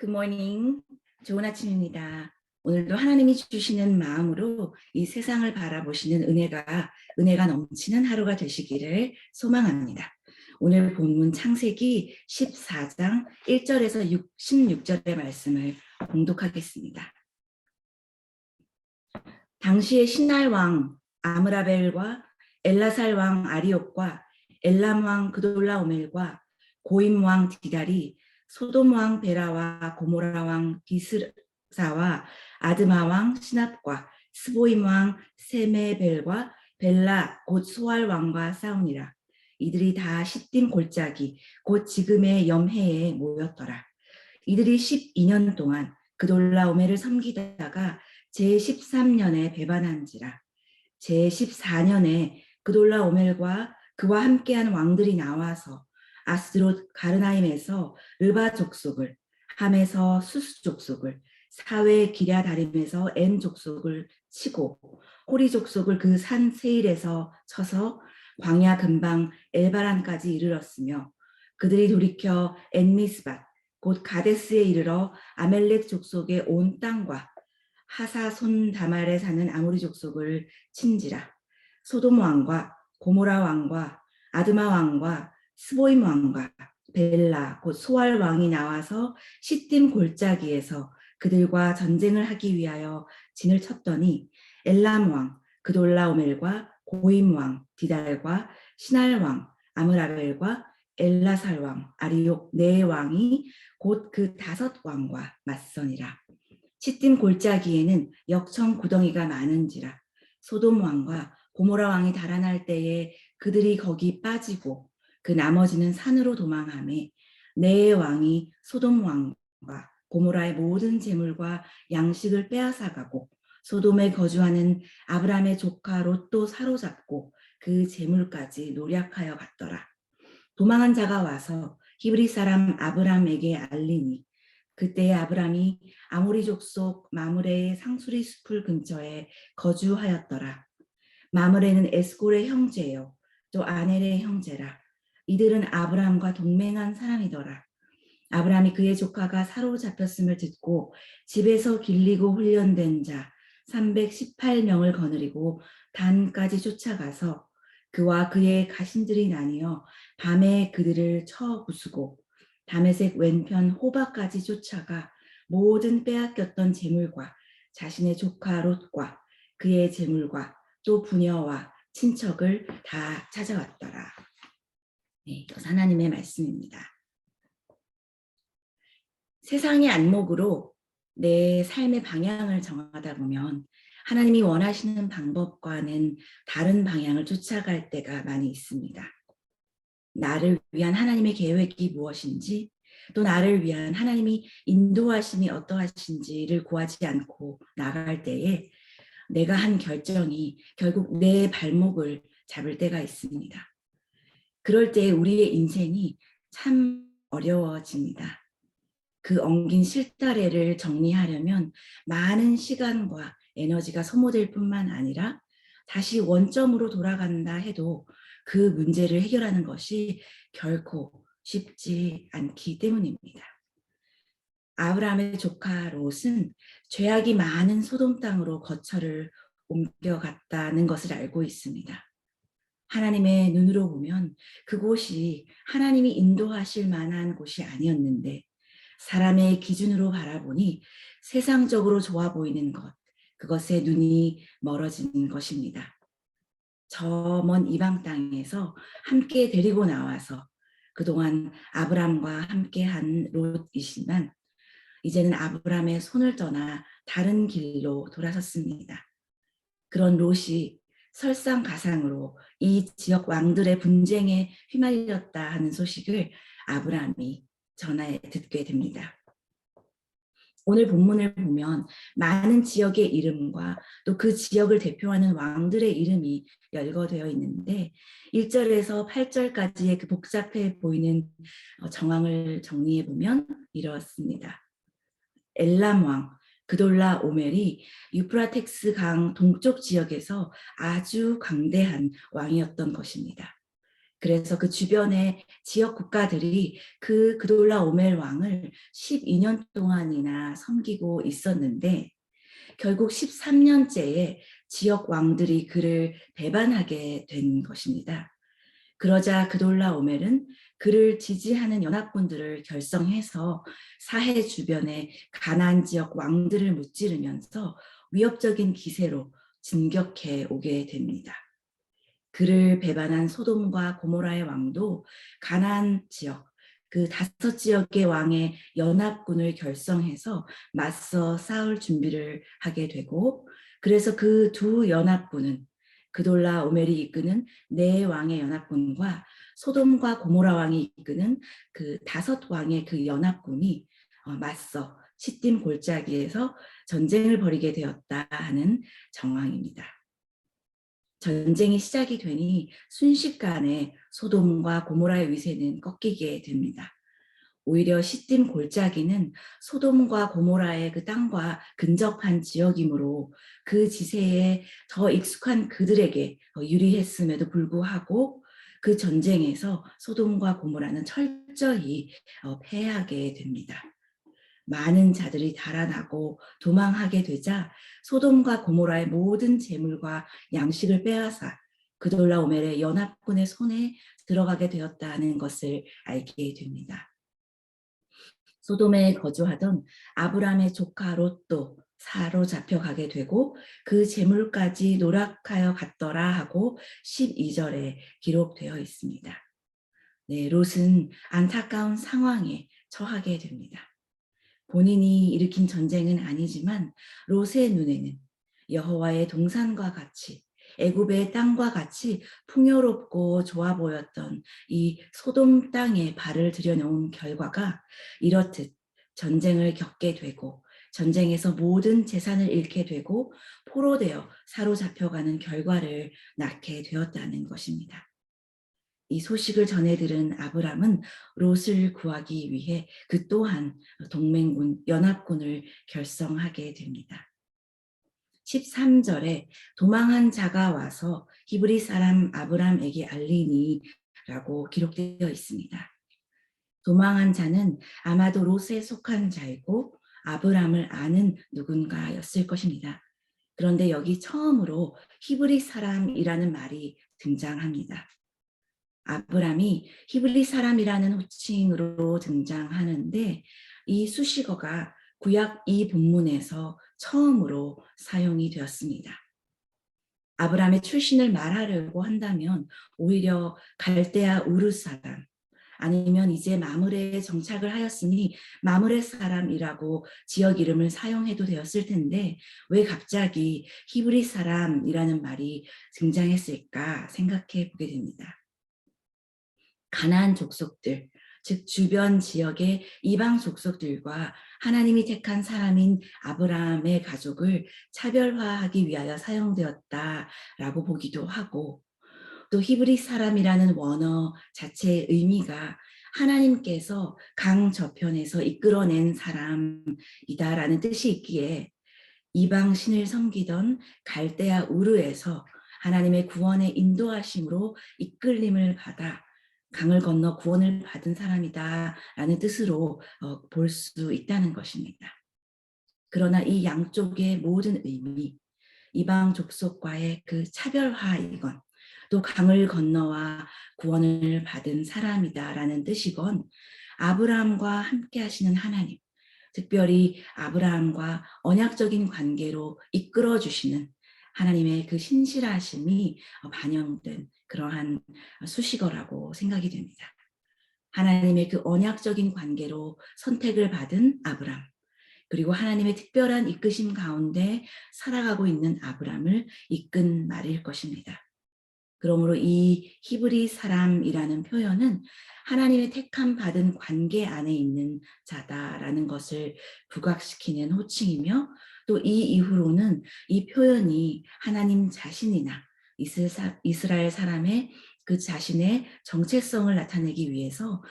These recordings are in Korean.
굿모닝. 좋은 아침입니다. 오늘도 하나님이 주시는 마음으로 이 세상을 바라보시는 은혜가 넘치는 하루가 되시기를 소망합니다. 오늘 본문 창세기 14장 1절에서 16절의 말씀을 봉독하겠습니다. 당시의 신할 왕 아므라벨과 엘라살 왕 아리옥과 엘람 왕 그돌라오멜과 고임 왕 디달이 소돔 왕 베라와 고모라 왕 비스사와 아드마 왕 시납과 스보임 왕 세메벨과 벨라 곧 소알 왕과 싸우니라. 이들이 다 시딤 골짜기 곧 지금의 염해에 모였더라. 이들이 12년 동안 그돌라오멜을 섬기다가 제13년에 배반한지라. 제14년에 그돌라오멜과 그와 함께한 왕들이 나와서 아스드롯 가르나임에서 르바 족속을, 함에서 수스 족속을, 사회 기랴다림에서 엔 족속을 치고 호리 족속을 그 산 세일에서 쳐서 광야 근방 엘바란까지 이르렀으며 그들이 돌이켜 엔미스밭 곧 가데스에 이르러 아멜렉 족속의 온 땅과 하사손 다말에 사는 아모리 족속을 친지라. 소돔 왕과 고모라 왕과 아드마 왕과 스보임 왕과 벨라 곧 소알 왕이 나와서 시딤 골짜기에서 그들과 전쟁을 하기 위하여 진을 쳤더니 엘람 왕 그돌라오멜과 고임 왕 디달과 신할 왕 아므라벨과 엘라살 왕 아리옥 네 왕이 곧 그 5왕과 맞서니라. 시딤 골짜기에는 역청 구덩이가 많은지라. 소돔 왕과 고모라 왕이 달아날 때에 그들이 거기 빠지고 그 나머지는 산으로 도망하매 네 왕이 소돔 왕과 고모라의 모든 재물과 양식을 빼앗아가고 소돔에 거주하는 아브람의 조카 롯도 사로잡고 그 재물까지 노략하여 갔더라. 도망한 자가 와서 히브리 사람 아브람에게 알리니 그때에 아브람이 아모리 족속 마므레의 상수리 숲을 근처에 거주하였더라. 마므레는 에스골의 형제요 또 아넬의 형제라. 이들은 아브람과 동맹한 사람이더라. 아브람이 그의 조카가 사로잡혔음을 듣고 집에서 길리고 훈련된 자 318명을 거느리고 단까지 쫓아가서 그와 그의 가신들이 나뉘어 밤에 그들을 쳐 부수고 다메섹 왼편 호바까지 쫓아가 모든 빼앗겼던 재물과 자신의 조카 롯과 그의 재물과 또 부녀와 친척을 다 찾아왔더라. 네, 이것은 하나님의 말씀입니다. 세상의 안목으로 내 삶의 방향을 정하다 보면 하나님이 원하시는 방법과는 다른 방향을 쫓아갈 때가 많이 있습니다. 나를 위한 하나님의 계획이 무엇인지 또 나를 위한 하나님이 인도하심이 어떠하신지를 구하지 않고 나갈 때에 내가 한 결정이 결국 내 발목을 잡을 때가 있습니다. 그럴 때 우리의 인생이 참 어려워집니다. 그 엉긴 실타래를 정리하려면 많은 시간과 에너지가 소모될 뿐만 아니라 다시 원점으로 돌아간다 해도 그 문제를 해결하는 것이 결코 쉽지 않기 때문입니다. 아브라함의 조카 롯은 죄악이 많은 소돔 땅으로 거처를 옮겨갔다는 것을 알고 있습니다. 하나님의 눈으로 보면 그곳이 하나님이 인도하실 만한 곳이 아니었는데 사람의 기준으로 바라보니 세상적으로 좋아 보이는 것, 그것에 눈이 멀어진 것입니다. 저 먼 이방 땅에서 함께 데리고 나와서 그동안 아브람과 함께한 롯이지만 이제는 아브람의 손을 떠나 다른 길로 돌아섰습니다. 그런 롯이 설상가상으로 이 지역 왕들의 분쟁에 휘말렸다 하는 소식을 아브람이 전해 듣게 됩니다. 오늘 본문을 보면 많은 지역의 이름과 또 그 지역을 대표하는 왕들의 이름이 열거되어 있는데 1절에서 8절까지의 그 복잡해 보이는 정황을 정리해 보면 이렇습니다. 엘람 왕 그돌라 오멜이 유프라텍스 강 동쪽 지역에서 아주 강대한 왕이었던 것입니다. 그래서 그 주변의 지역 국가들이 그 그돌라오멜 왕을 12년 동안이나 섬기고 있었는데 결국 13년째에 지역 왕들이 그를 배반하게 된 것입니다. 그러자 그돌라오멜은 그를 지지하는 연합군들을 결성해서 사해 주변의 가나안 지역 왕들을 무찌르면서 위협적인 기세로 진격해 오게 됩니다. 그를 배반한 소돔과 고모라의 왕도 가나안 지역, 그 5지역의 왕의 연합군을 결성해서 맞서 싸울 준비를 하게 되고, 그래서 그 두 연합군은 그돌라 오멜이 이끄는 네 왕의 연합군과 소돔과 고모라 왕이 이끄는 그 5왕의 그 연합군이 맞서 시딤 골짜기에서 전쟁을 벌이게 되었다 하는 정황입니다. 전쟁이 시작이 되니 순식간에 소돔과 고모라의 위세는 꺾이게 됩니다. 오히려 시딤 골짜기는 소돔과 고모라의 그 땅과 근접한 지역이므로 그 지세에 더 익숙한 그들에게 유리했음에도 불구하고 그 전쟁에서 소돔과 고모라는 철저히 패하게 됩니다. 많은 자들이 달아나고 도망하게 되자 소돔과 고모라의 모든 재물과 양식을 빼앗아 그돌라오멜의 연합군의 손에 들어가게 되었다는 것을 알게 됩니다. 소돔에 거주하던 아브람의 조카 롯도 사로잡혀 가게 되고 그 재물까지 노력하여 갔더라 하고 12절에 기록되어 있습니다. 네, 롯은 안타까운 상황에 처하게 됩니다. 본인이 일으킨 전쟁은 아니지만 롯의 눈에는 여호와의 동산과 같이 애굽의 땅과 같이 풍요롭고 좋아 보였던 이 소돔 땅에 발을 들여놓은 결과가 이렇듯 전쟁을 겪게 되고 전쟁에서 모든 재산을 잃게 되고 포로되어 사로잡혀가는 결과를 낳게 되었다는 것입니다. 이 소식을 전해 들은 아브람은 롯을 구하기 위해 그 또한 동맹군, 연합군을 결성하게 됩니다. 13절에 도망한 자가 와서 히브리 사람 아브람에게 알리니 라고 기록되어 있습니다. 도망한 자는 아마도 롯에 속한 자이고 아브람을 아는 누군가였을 것입니다. 그런데 여기 처음으로 히브리 사람이라는 말이 등장합니다. 아브람이 히브리 사람이라는 호칭으로 등장하는데 이 수식어가 구약 이 본문에서 처음으로 사용이 되었습니다. 아브람의 출신을 말하려고 한다면 오히려 갈대아 우르 사람 아니면 이제 마므레에 정착을 하였으니 마므레 사람이라고 지역 이름을 사용해도 되었을 텐데 왜 갑자기 히브리 사람이라는 말이 등장했을까 생각해 보게 됩니다. 가나안 족속들, 즉 주변 지역의 이방 족속들과 하나님이 택한 사람인 아브라함의 가족을 차별화하기 위하여 사용되었다라고 보기도 하고 또 히브리 사람이라는 원어 자체의 의미가 하나님께서 강 저편에서 이끌어낸 사람이다라는 뜻이 있기에 이방 신을 섬기던 갈대아 우르에서 하나님의 구원의 인도하심으로 이끌림을 받아 강을 건너 구원을 받은 사람이다라는 뜻으로 볼 수 있다는 것입니다. 그러나 이 양쪽의 모든 의미, 이방 족속과의 그 차별화이건 또 강을 건너와 구원을 받은 사람이다라는 뜻이건 아브라함과 함께 하시는 하나님, 특별히 아브라함과 언약적인 관계로 이끌어 주시는 하나님의 그 신실하심이 반영된 그러한 수식어라고 생각이 됩니다. 하나님의 그 언약적인 관계로 선택을 받은 아브람, 그리고 하나님의 특별한 이끄심 가운데 살아가고 있는 아브람을 이끈 말일 것입니다. 그러므로 이 히브리 사람이라는 표현은 하나님의 택함 받은 관계 안에 있는 자다라는 것을 부각시키는 호칭이며 또 이 이후로는 이 표현이 하나님 자신이나 이스라엘 사람의 그 자신의 정체성을 나타내기 위해서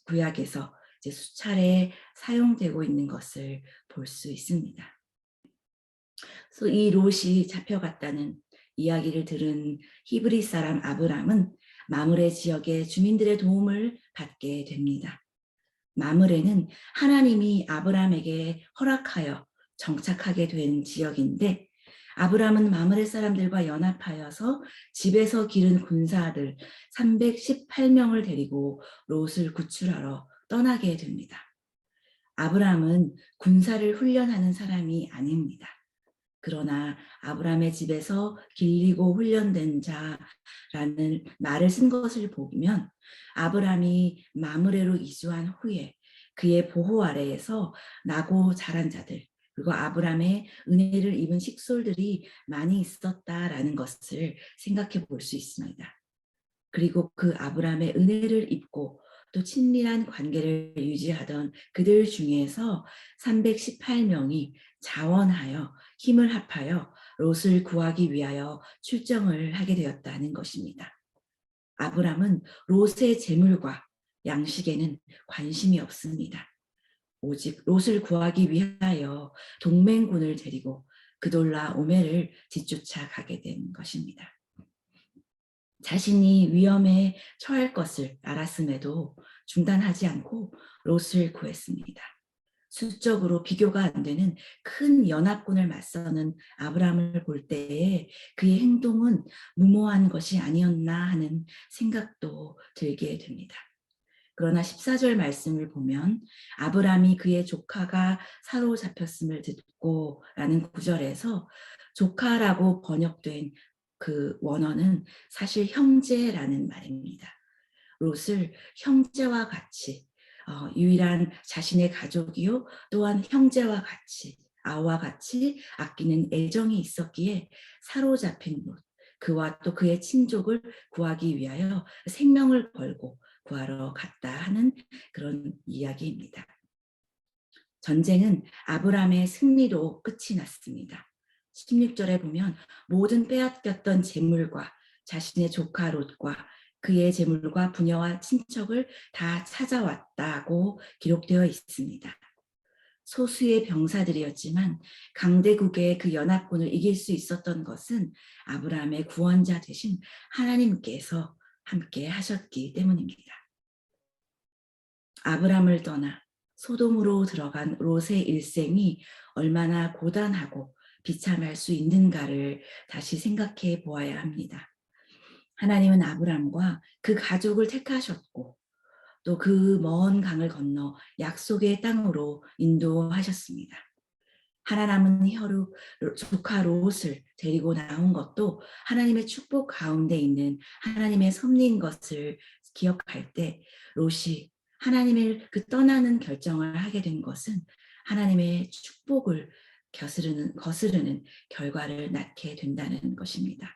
구약에서 이제 수차례 사용되고 있는 것을 볼 수 있습니다. 그래서 이 롯이 잡혀갔다는 이야기를 들은 히브리 사람 아브람은 마므레 지역의 주민들의 도움을 받게 됩니다. 마므레는 하나님이 아브람에게 허락하여 정착하게 된 지역인데 아브람은 마므레 사람들과 연합하여서 집에서 기른 군사들 318명을 데리고 롯을 구출하러 떠나게 됩니다. 아브람은 군사를 훈련하는 사람이 아닙니다. 그러나 아브람의 집에서 길리고 훈련된 자라는 말을 쓴 것을 보면 아브람이 마므레로 이주한 후에 그의 보호 아래에서 나고 자란 자들 그리고 아브람의 은혜를 입은 식솔들이 많이 있었다라는 것을 생각해 볼 수 있습니다. 그리고 그 아브람의 은혜를 입고 또 친밀한 관계를 유지하던 그들 중에서 318명이 자원하여 힘을 합하여 롯을 구하기 위하여 출정을 하게 되었다는 것입니다. 아브람은 롯의 재물과 양식에는 관심이 없습니다. 오직 롯을 구하기 위하여 동맹군을 데리고 그돌라 오멜을 뒤쫓아 가게 된 것입니다. 자신이 위험에 처할 것을 알았음에도 중단하지 않고 롯을 구했습니다. 수적으로 비교가 안 되는 큰 연합군을 맞서는 아브라함을 볼 때에 그의 행동은 무모한 것이 아니었나 하는 생각도 들게 됩니다. 그러나 14절 말씀을 보면 아브라함이 그의 조카가 사로잡혔음을 듣고 라는 구절에서 조카라고 번역된 그 원어는 사실 형제라는 말입니다. 롯을 형제와 같이 유일한 자신의 가족이요 또한 형제와 같이 아와 같이 아끼는 애정이 있었기에 사로잡힌 롯 그와 또 그의 친족을 구하기 위하여 생명을 걸고 구하러 갔다 하는 그런 이야기입니다. 전쟁은 아브람의 승리로 끝이 났습니다. 16절에 보면 모든 빼앗겼던 재물과 자신의 조카 롯과 그의 재물과 부녀와 친척을 다 찾아왔다고 기록되어 있습니다. 소수의 병사들이었지만 강대국의 그 연합군을 이길 수 있었던 것은 아브라함의 구원자 되신 하나님께서 함께 하셨기 때문입니다. 아브람을 떠나 소돔으로 들어간 롯의 일생이 얼마나 고단하고 비참할 수 있는가를 다시 생각해 보아야 합니다. 하나님은 아브람과 그 가족을 택하셨고 또 그 먼 강을 건너 약속의 땅으로 인도하셨습니다. 하나 남은 혈육 조카 롯을 데리고 나온 것도 하나님의 축복 가운데 있는 하나님의 섭리인 것을 기억할 때 롯이 하나님을 그 떠나는 결정을 하게 된 것은 하나님의 축복을 거스르는 결과를 낳게 된다는 것입니다.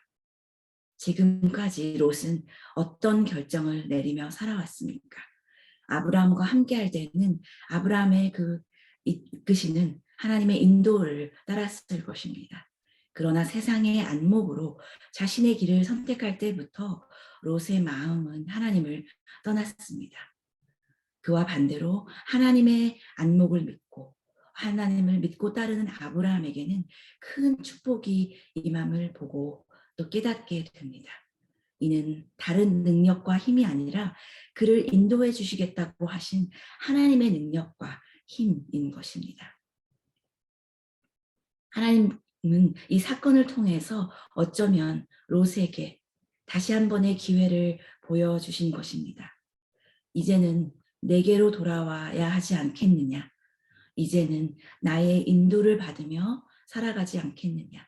지금까지 롯은 어떤 결정을 내리며 살아왔습니까? 아브라함과 함께할 때는 아브라함의 그 이끄시는 하나님의 인도를 따랐을 것입니다. 그러나 세상의 안목으로 자신의 길을 선택할 때부터 롯의 마음은 하나님을 떠났습니다. 그와 반대로 하나님의 안목을 믿고 하나님을 믿고 따르는 아브라함에게는 큰 축복이 임함을 보고 또 깨닫게 됩니다. 이는 다른 능력과 힘이 아니라 그를 인도해 주시겠다고 하신 하나님의 능력과 힘인 것입니다. 하나님은 이 사건을 통해서 어쩌면 롯에게 다시 한 번의 기회를 보여주신 것입니다. 이제는 내게로 돌아와야 하지 않겠느냐? 이제는 나의 인도를 받으며 살아가지 않겠느냐?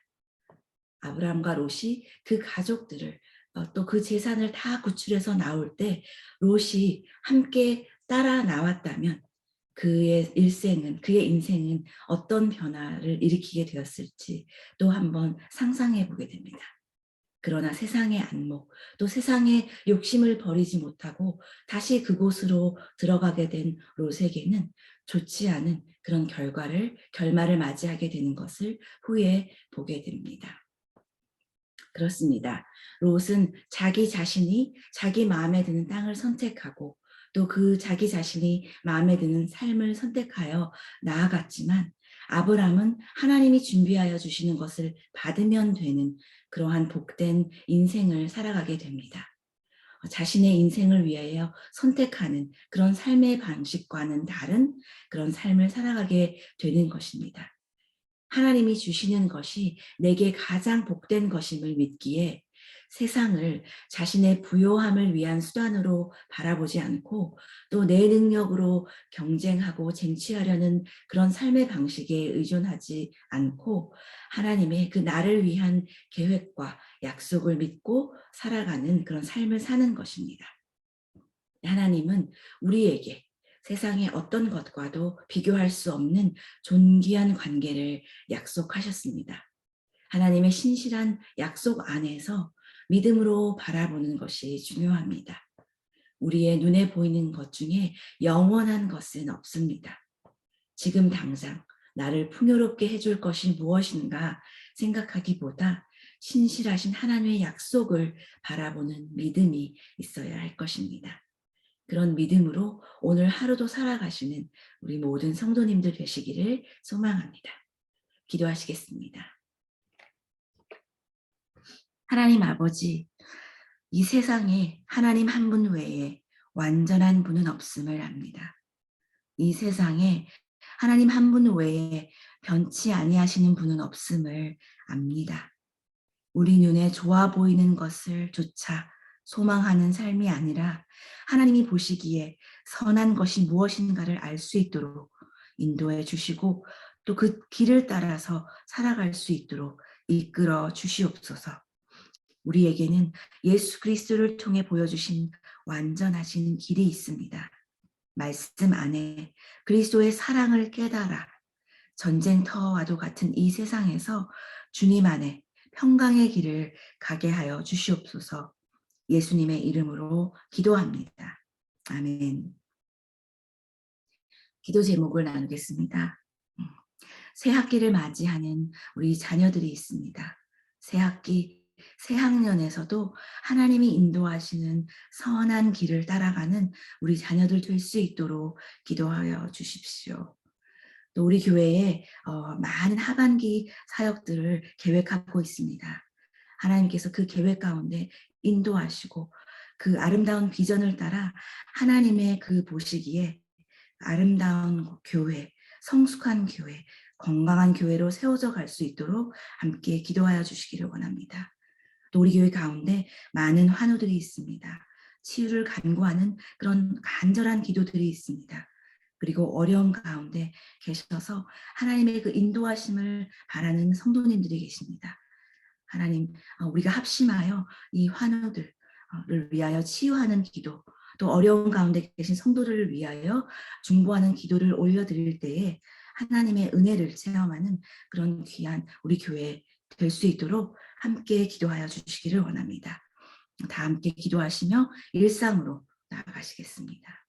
아브라함과 롯이 그 가족들을 또 그 재산을 다 구출해서 나올 때 롯이 함께 따라 나왔다면 그의 인생은 어떤 변화를 일으키게 되었을지 또 한번 상상해 보게 됩니다. 그러나 세상의 안목, 또 세상의 욕심을 버리지 못하고 다시 그곳으로 들어가게 된 롯에게는 좋지 않은 그런 결말을 맞이하게 되는 것을 후에 보게 됩니다. 그렇습니다. 롯은 자기 자신이 자기 마음에 드는 땅을 선택하고 또 그 자기 자신이 마음에 드는 삶을 선택하여 나아갔지만 아브람은 하나님이 준비하여 주시는 것을 받으면 되는 그러한 복된 인생을 살아가게 됩니다. 자신의 인생을 위하여 선택하는 그런 삶의 방식과는 다른 그런 삶을 살아가게 되는 것입니다. 하나님이 주시는 것이 내게 가장 복된 것임을 믿기에 세상을 자신의 부요함을 위한 수단으로 바라보지 않고 또 내 능력으로 경쟁하고 쟁취하려는 그런 삶의 방식에 의존하지 않고 하나님의 그 나를 위한 계획과 약속을 믿고 살아가는 그런 삶을 사는 것입니다. 하나님은 우리에게 세상의 어떤 것과도 비교할 수 없는 존귀한 관계를 약속하셨습니다. 하나님의 신실한 약속 안에서 믿음으로 바라보는 것이 중요합니다. 우리의 눈에 보이는 것 중에 영원한 것은 없습니다. 지금 당장 나를 풍요롭게 해줄 것이 무엇인가 생각하기보다 신실하신 하나님의 약속을 바라보는 믿음이 있어야 할 것입니다. 그런 믿음으로 오늘 하루도 살아가시는 우리 모든 성도님들 되시기를 소망합니다. 기도하시겠습니다. 하나님 아버지, 이 세상에 하나님 한 분 외에 완전한 분은 없음을 압니다. 이 세상에 하나님 한 분 외에 변치 아니하시는 분은 없음을 압니다. 우리 눈에 좋아 보이는 것을 조차 소망하는 삶이 아니라 하나님이 보시기에 선한 것이 무엇인가를 알 수 있도록 인도해 주시고 또 그 길을 따라서 살아갈 수 있도록 이끌어 주시옵소서. 우리에게는 예수 그리스도를 통해 보여주신 완전하신 길이 있습니다. 말씀 안에 그리스도의 사랑을 깨달아 전쟁터와도 같은 이 세상에서 주님 안에 평강의 길을 가게 하여 주시옵소서. 예수님의 이름으로 기도합니다. 아멘. 기도 제목을 나누겠습니다. 새 학기를 맞이하는 우리 자녀들이 있습니다. 새 학기, 새 학년에서도 하나님이 인도하시는 선한 길을 따라가는 우리 자녀들 될 수 있도록 기도하여 주십시오. 또 우리 교회에 많은 하반기 사역들을 계획하고 있습니다. 하나님께서 그 계획 가운데 인도하시고 그 아름다운 비전을 따라 하나님의 그 보시기에 아름다운 교회, 성숙한 교회, 건강한 교회로 세워져 갈 수 있도록 함께 기도하여 주시기를 원합니다. 또 우리 교회 가운데 많은 환우들이 있습니다. 치유를 간구하는 그런 간절한 기도들이 있습니다. 그리고 어려움 가운데 계셔서 하나님의 그 인도하심을 바라는 성도님들이 계십니다. 하나님, 우리가 합심하여 이 환우들을 위하여 치유하는 기도, 또 어려운 가운데 계신 성도들을 위하여 중보하는 기도를 올려드릴 때에 하나님의 은혜를 체험하는 그런 귀한 우리 교회 될 수 있도록 함께 기도하여 주시기를 원합니다. 다 함께 기도하시며 일상으로 나아가시겠습니다.